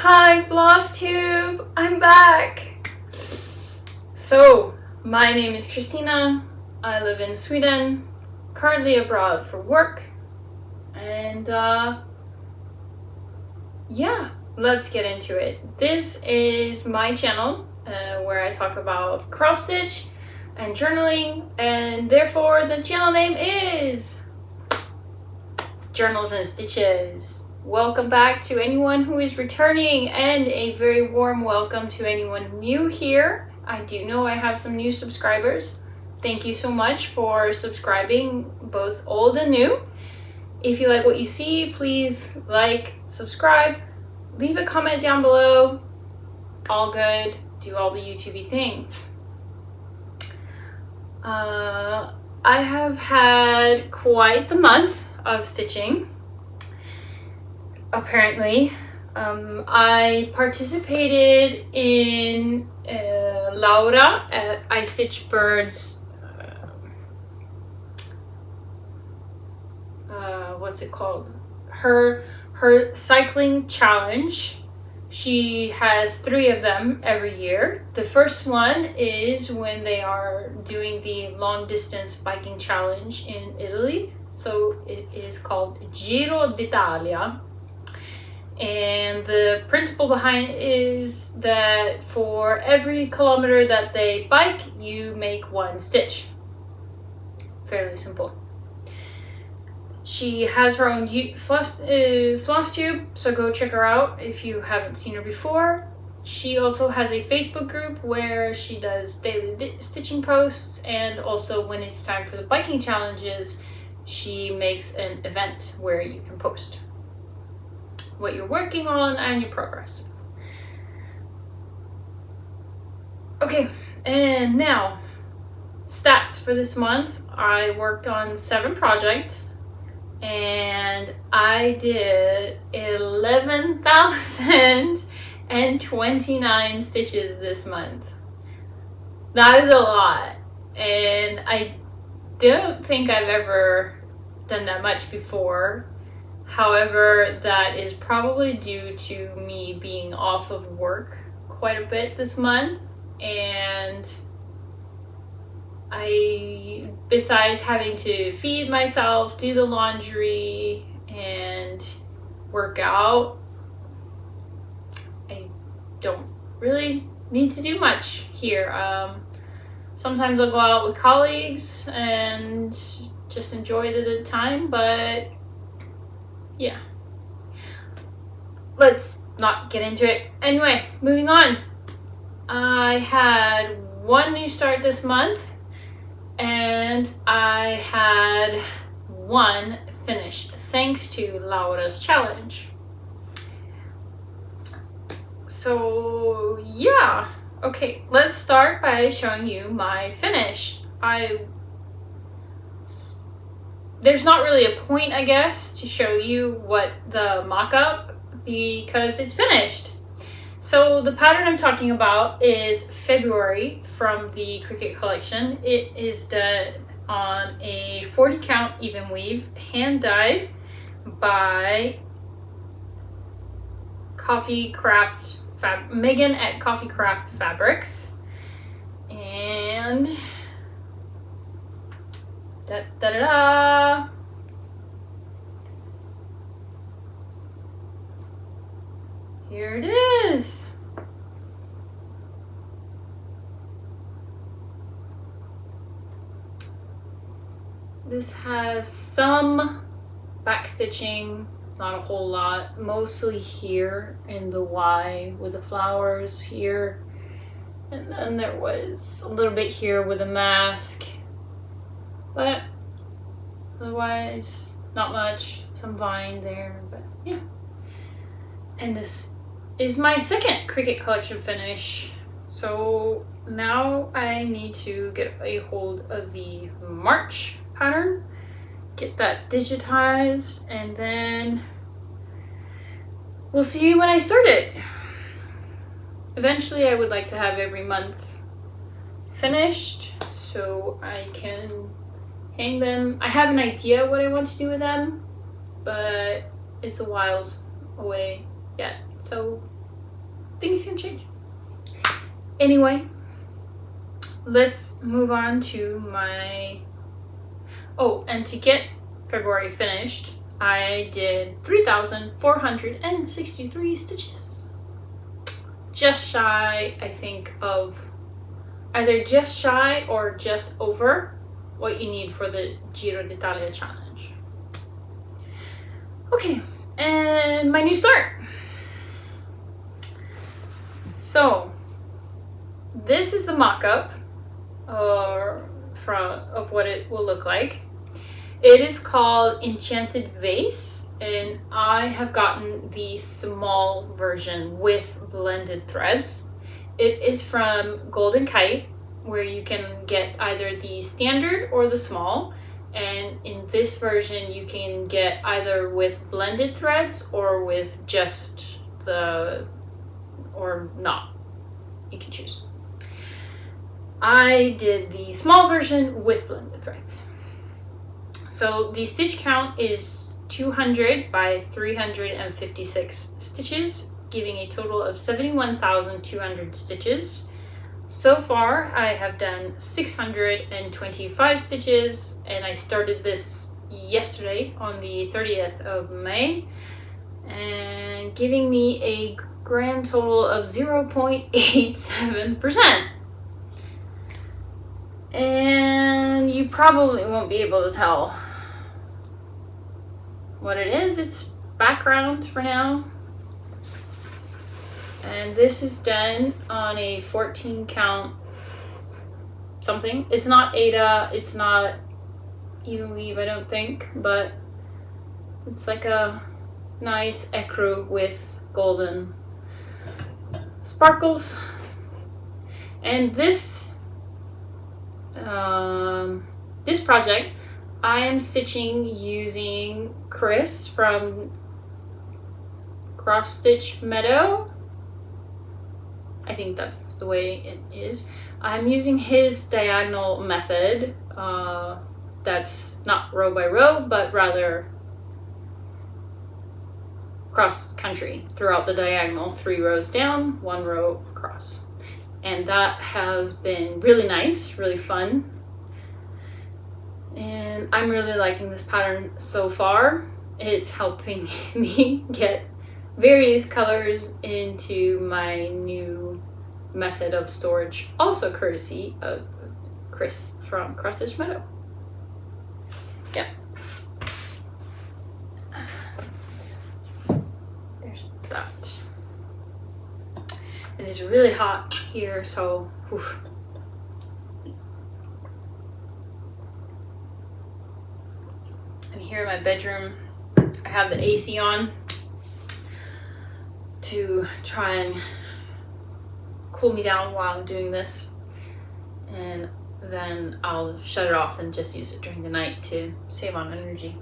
Hi Flosstube, I'm back! So, my name is Christina, I live in Sweden, currently abroad for work, and yeah, let's get into it. This is my channel where I talk about cross stitch and journaling, and therefore the channel name is Journals and Stitches. Welcome back to anyone who is returning, and a very warm welcome to anyone new here. I do know I have some new subscribers. Thank you so much for subscribing, both old and new. If you like what you see, please like, subscribe, leave a comment down below. All good. Do all the YouTubey things. I have had quite the month of stitching. Apparently, I participated in Laura at I Stitch Birds. What's it called? Her cycling challenge. She has 3 of them every year. The first one is when they are doing the long distance biking challenge in Italy. So it is called Giro d'Italia. And the principle behind it is that for every kilometer that they bike, you make 1 stitch. Fairly simple. She has her own Flosstube, so go check her out if you haven't seen her before. She also has a Facebook group where she does daily stitching posts, and also when it's time for the biking challenges, she makes an event where you can post what you're working on and your progress. Okay, and now stats for this month. I worked on 7 projects and I did 11,029 stitches this month. That is a lot, and I don't think I've ever done that much before. However, that is probably due to me being off of work quite a bit this month, and besides having to feed myself, do the laundry, and work out, I don't really need to do much here. Sometimes I'll go out with colleagues and just enjoy the time, but yeah, let's not get into it. Anyway, moving on. I had 1 new start this month, and I had 1 finished thanks to Laura's challenge. So yeah, okay, let's start by showing you my finish. There's not really a point, I guess, to show you what the mock-up, because it's finished. So the pattern I'm talking about is February from the Cricut collection. It is done on a 40 count even weave, hand dyed by Megan at Coffee Craft Fabrics. And da-da-da-da. Here it is. This has some back stitching, not a whole lot, mostly here in the Y with the flowers here. And then there was a little bit here with a mask. But otherwise, not much. Some vine there, but yeah. And this is my second Cricut collection finish. So now I need to get a hold of the March pattern, get that digitized, and then we'll see when I start it. Eventually I would like to have every month finished so I can hang them. I have an idea what I want to do with them, but it's a while away yet. So things can change. Anyway, let's move on to my... Oh, and to get February finished, I did 3,463 stitches. Just shy, I think, of either just shy or just over what you need for the Giro d'Italia challenge. Okay, and my new start. So, this is the mock-up of what it will look like. It is called Enchanted Vase, and I have gotten the small version with blended threads. It is from Golden Kite, where you can get either the standard or the small, and in this version you can get either with blended threads or with just the, or not. You can choose. I did the small version with blended threads. So the stitch count is 200 by 356 stitches, giving a total of 71,200 stitches. So far, I have done 625 stitches, and I started this yesterday on the 30th of May, and giving me a grand total of 0.87%. And you probably won't be able to tell what it is. It's background for now. And this is done on a 14 count something. It's not Ada, it's not even weave, I don't think, but it's like a nice ecru with golden sparkles. And this project I am stitching using Krys from Cross Stitch Meadow. I think that's the way it is. I'm using his diagonal method. That's not row by row, but rather cross country throughout the diagonal, 3 rows down, 1 row across. And that has been really nice, really fun. And I'm really liking this pattern so far. It's helping me get various colors into my new method of storage, also courtesy of Krys from Cross Stitch Meadow. Yeah. There's that. It is really hot here, so whew. I'm here in my bedroom. I have the AC on to try and cool me down while I'm doing this, and then I'll shut it off and just use it during the night to save on energy.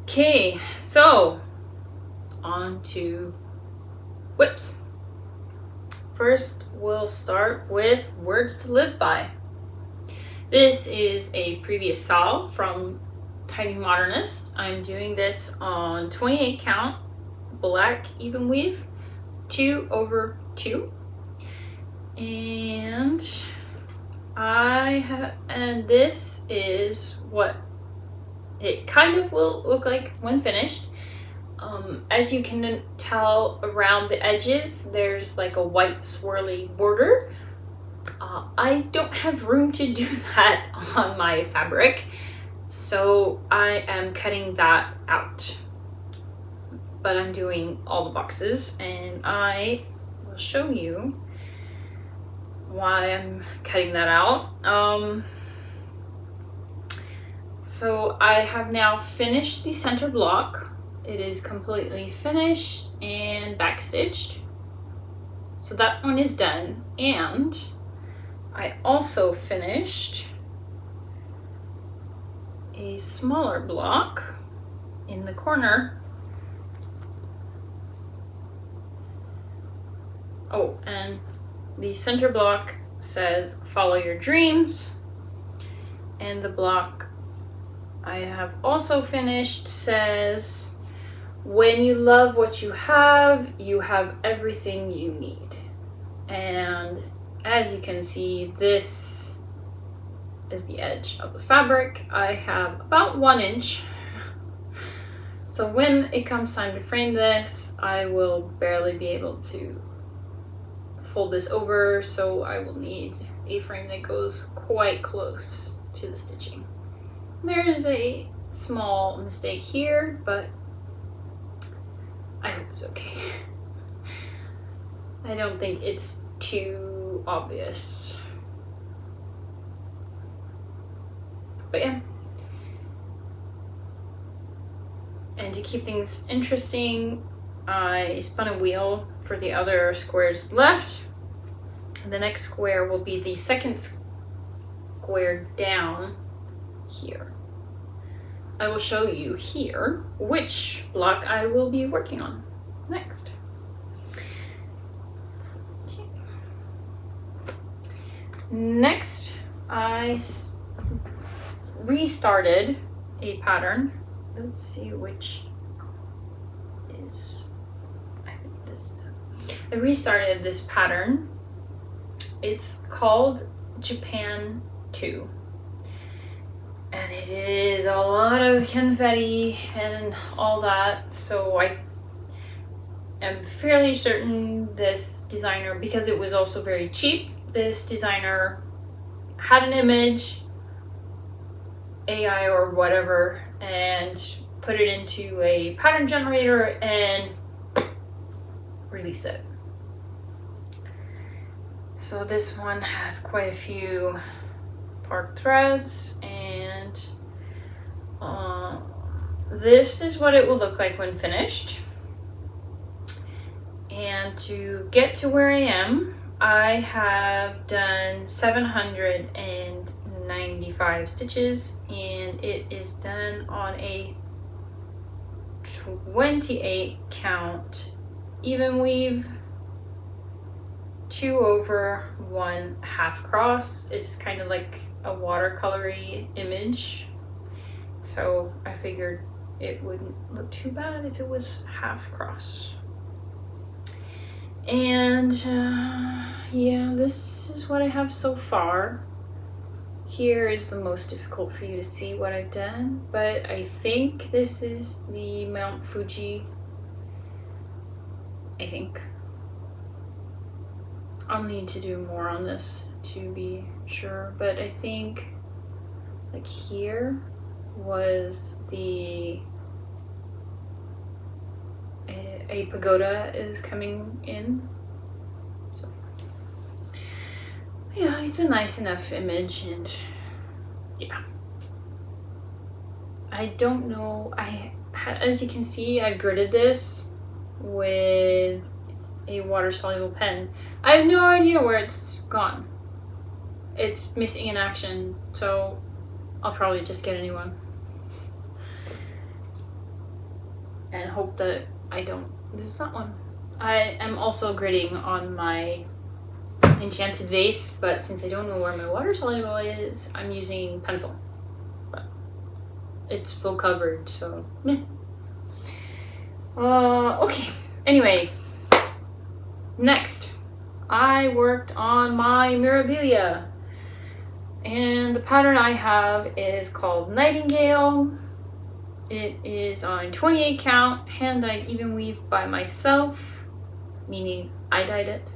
Okay, so on to whips. First, we'll start with Words to Live By. This is a previous SAL from Tiny Modernist. I'm doing this on 28 count, black even weave, 2/2. And and this is what it kind of will look like when finished. As you can tell, around the edges there's like a white swirly border. I don't have room to do that on my fabric, so I am cutting that out. But I'm doing all the boxes, and I will show you why I'm cutting that out. So I have now finished the center block. It is completely finished and backstitched. So that one is done. And I also finished a smaller block in the corner. Oh, and the center block says follow your dreams, and the block I have also finished says when you love what you have everything you need. And as you can see, this is the edge of the fabric. I have about 1 inch. So when it comes time to frame this, I will barely be able to fold this over, so I will need a frame that goes quite close to the stitching. There is a small mistake here, but I hope it's okay. I don't think it's too obvious. But yeah. And to keep things interesting, I spun a wheel for the other squares left. The next square will be the second square down here. I will show you here which block I will be working on next. Okay. Next, I restarted a pattern. Let's see which is, I think this is. I restarted this pattern. It's called Japan 2. And it is a lot of confetti and all that. So I am fairly certain this designer, because it was also very cheap, this designer had an image, AI or whatever, and put it into a pattern generator and release it. So this one has quite a few part threads, and this is what it will look like when finished. And to get to where I am, I have done 795 stitches, and it is done on a 28 count even weave, 2 over 1 half cross. It's kind of like a watercolory image, so I figured it wouldn't look too bad if it was half cross. And yeah, this is what I have so far. Here is the most difficult for you to see what I've done, but I think this is the Mount Fuji. I think I'll need to do more on this to be sure, but I think like here was the a pagoda is coming in. So yeah, it's a nice enough image, and yeah, I don't know, as you can see, I gridded this with a water-soluble pen. I have no idea where it's gone. It's missing in action, so I'll probably just get a new one and hope that I don't lose that one. I am also gridding on my enchanted vase, but since I don't know where my water-soluble is, I'm using pencil. But it's full coverage, so meh. Okay, anyway, next I worked on my Mirabilia, and the pattern I have is called Nightingale. It is on 28 count, hand-dyed even weave by myself, meaning I dyed it.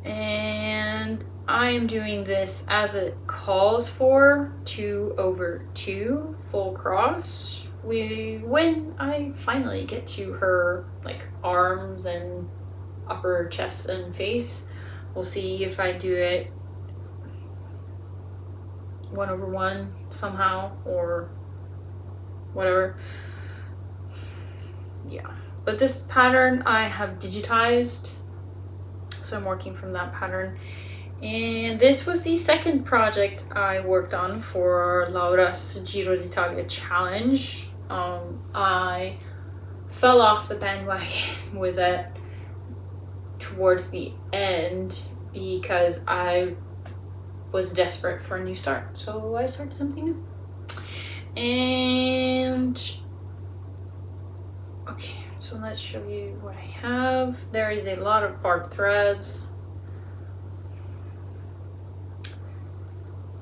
And I am doing this as it calls for 2 over 2 full cross. When I finally get to her like arms and upper chest and face, we'll see if I do it 1 over 1 somehow or whatever. Yeah, but this pattern I have digitized, so I'm working from that pattern. And this was the second project I worked on for Laura's Giro d'Italia challenge. I fell off the bandwagon with it towards the end because I was desperate for a new start, so I started something new. And So let's show you what I have. There is a lot of bark threads.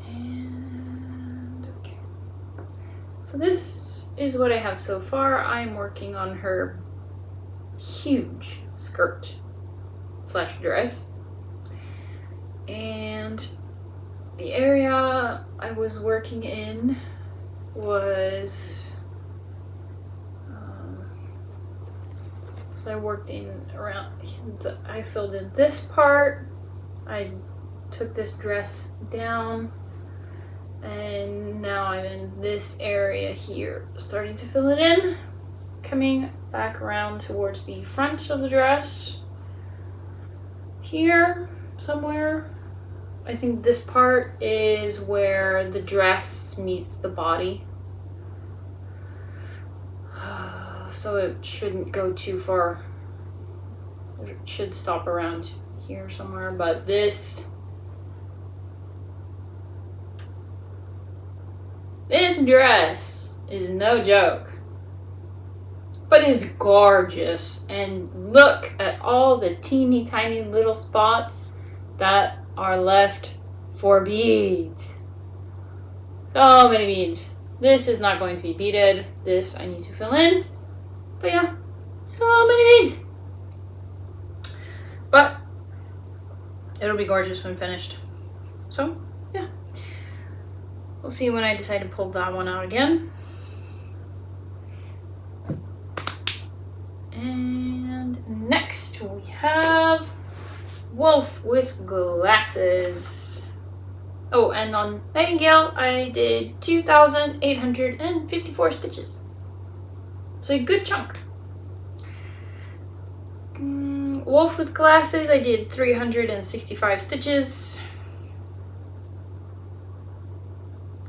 And okay. So this is what I have so far. I'm working on her huge skirt / dress. And the area I was working in was so I worked in around I filled in this part. I took this dress down, and now I'm in this area here, starting to fill it in, coming back around towards the front of the dress here somewhere. I think this part is where the dress meets the body. So it shouldn't go too far. It should stop around here somewhere, but this dress is no joke, but is gorgeous. And look at all the teeny tiny little spots that are left for beads. So many beads. This is not going to be beaded. This I need to fill in. But yeah, so many beads. But it'll be gorgeous when finished. So yeah, we'll see when I decide to pull that one out again. And next we have Wolf with Glasses. Oh, and on Nightingale I did 2,854 stitches. So a good chunk. Wolf with Glasses, I did 365 stitches.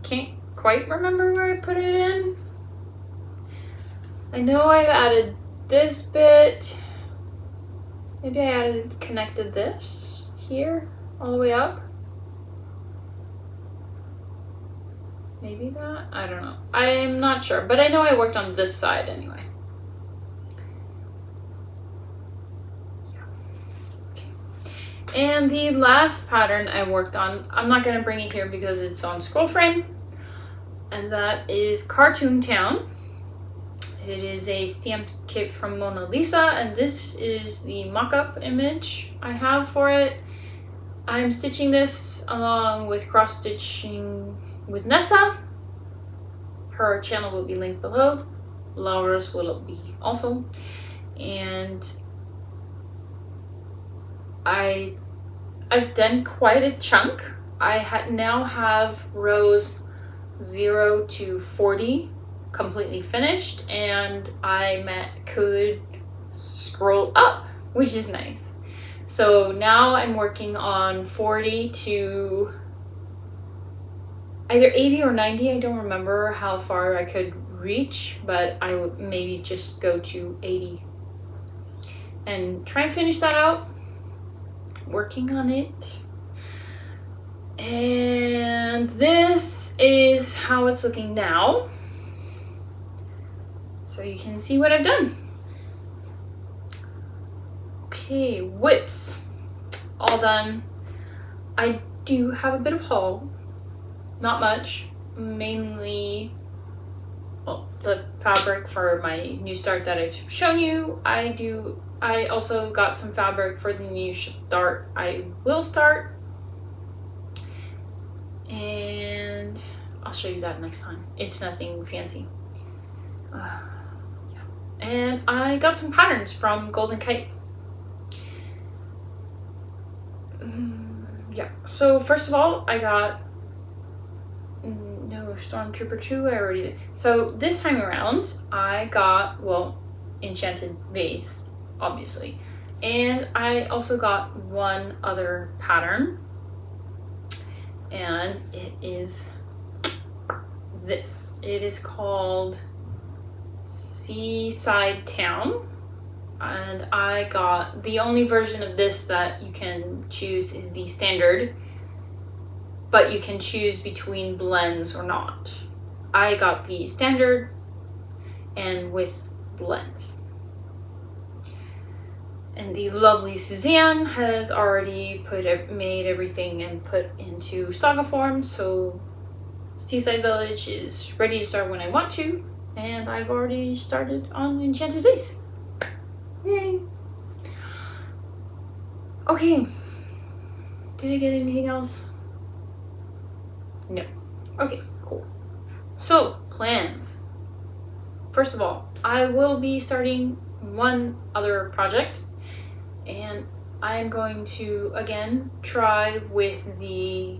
Can't quite remember where I put it in. I know I've added this bit. Maybe I connected this here all the way up. Maybe that? I don't know. I'm not sure, but I know I worked on this side anyway. Yeah. Okay. And the last pattern I worked on, I'm not going to bring it here because it's on scroll frame, and that is Cartoon Town. It is a stamped kit from Mona Lisa, and this is the mock-up image I have for it. I'm stitching this along with cross-stitching with Nessa. Her channel will be linked below. Laura's will be also. And I've done quite a chunk. I now have rows 0 to 40 completely finished, and I could scroll up, which is nice. So now I'm working on 40 to either 80 or 90. I don't remember how far I could reach, but I would maybe just go to 80 and try and finish that out. Working on it. And this is how it's looking now. So you can see what I've done. Okay, whips. All done. I do have a bit of haul. Not much. Mainly the fabric for my new start that I've shown you. I also got some fabric for the new start I will start. And I'll show you that next time. It's nothing fancy. Yeah. And I got some patterns from Golden Kite. Yeah, so first of all, I got Stormtrooper 2, I already did. So this time around, I got, well, Enchanted Vase, obviously. And I also got one other pattern. And it is this. It is called Seaside Town. And I got, the only version of this that you can choose is the standard, but you can choose between blends or not. I got the standard and with blends. And the lovely Suzanne has already made everything and put into Staga form, so Seaside Village is ready to start when I want to, and I've already started on Enchanted Vase. Yay! Okay. Did I get anything else? No. Okay, cool. So, plans. First of all, I will be starting one other project, and I'm going to, again, try with the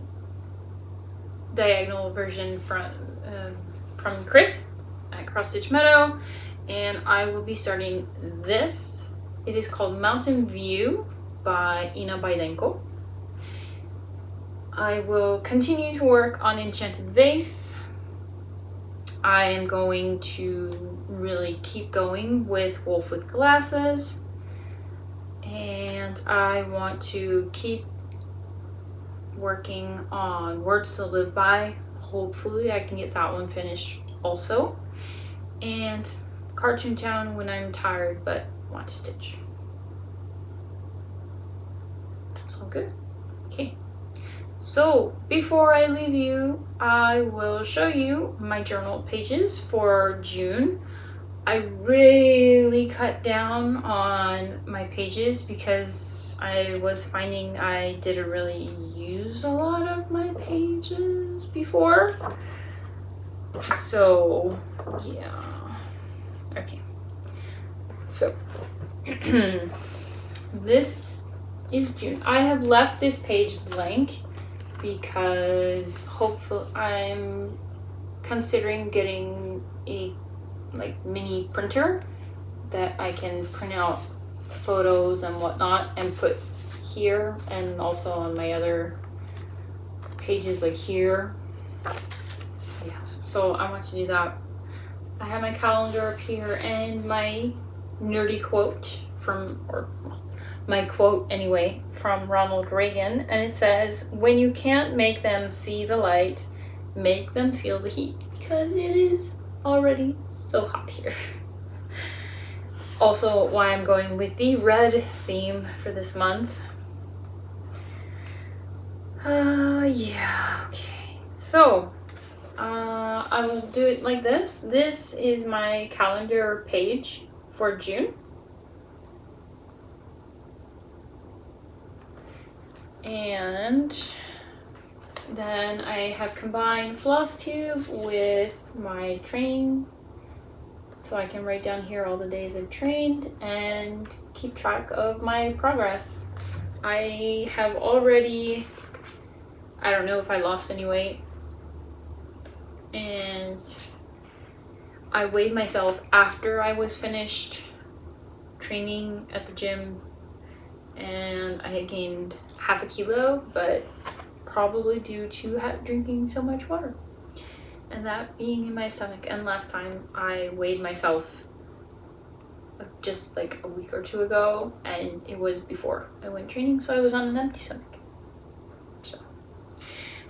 diagonal version from Krys at Cross Stitch Meadow, and I will be starting this. It is called Mountain View by Ina Baidenko. I will continue to work on Enchanted Vase. I am going to really keep going with Wolf with Glasses, and I want to keep working on Words to Live By. Hopefully I can get that one finished also, and Cartoon Town when I'm tired but want to stitch. That's all good. Okay. So before I leave you, I will show you my journal pages for June. I really cut down on my pages because I was finding I didn't really use a lot of my pages before. So yeah. Okay. So this is June. I have left this page blank because hopefully I'm considering getting a mini printer that I can print out photos and whatnot and put here and also on my other pages like here. Yeah, so I want to do that. I have my calendar up here and my nerdy quote my quote anyway, from Ronald Reagan, and it says, "When you can't make them see the light, make them feel the heat," because it is already so hot here. Also, why I'm going with the red theme for this month. Yeah, okay. So, I will do it like this. This is my calendar page for June. And then I have combined Flosstube with my training, so I can write down here all the days I've trained and keep track of my progress. I have already, I don't know if I lost any weight, and I weighed myself after I was finished training at the gym, and I had gained half a kilo, but probably due to drinking so much water and that being in my stomach. And last time I weighed myself just like a week or two ago, and it was before I went training, so I was on an empty stomach. So,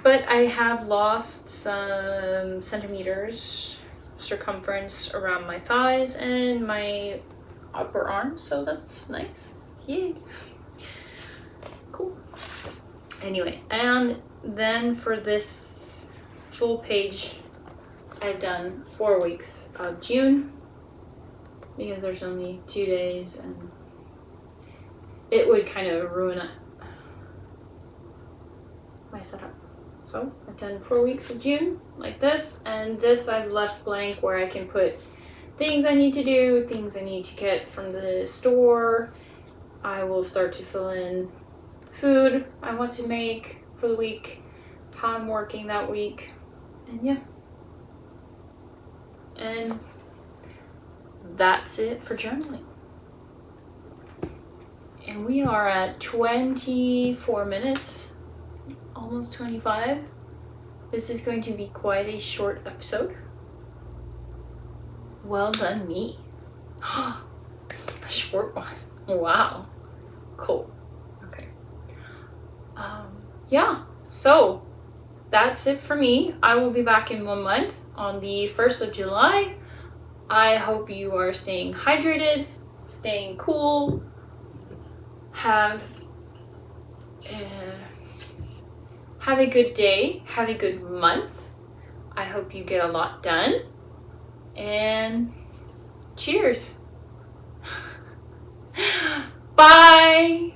but I have lost some centimeters circumference around my thighs and my upper arms, so that's nice. Yay. Cool. Anyway, and then for this full page, I've done 4 weeks of June because there's only 2 days and it would kind of ruin my setup. So I've done 4 weeks of June like this, and this I've left blank where I can put things I need to do, things I need to get from the store. I will start to fill in food I want to make for the week, how I'm working that week, and yeah. And that's it for journaling. And we are at 24 minutes, almost 25. This is going to be quite a short episode. Well done, me. A short one. Wow. Cool. Okay. Yeah, so that's it for me. I will be back in 1 month on the 1st of July. I hope you are staying hydrated, staying cool, have a good day. Have a good month. I hope you get a lot done. And cheers. Bye.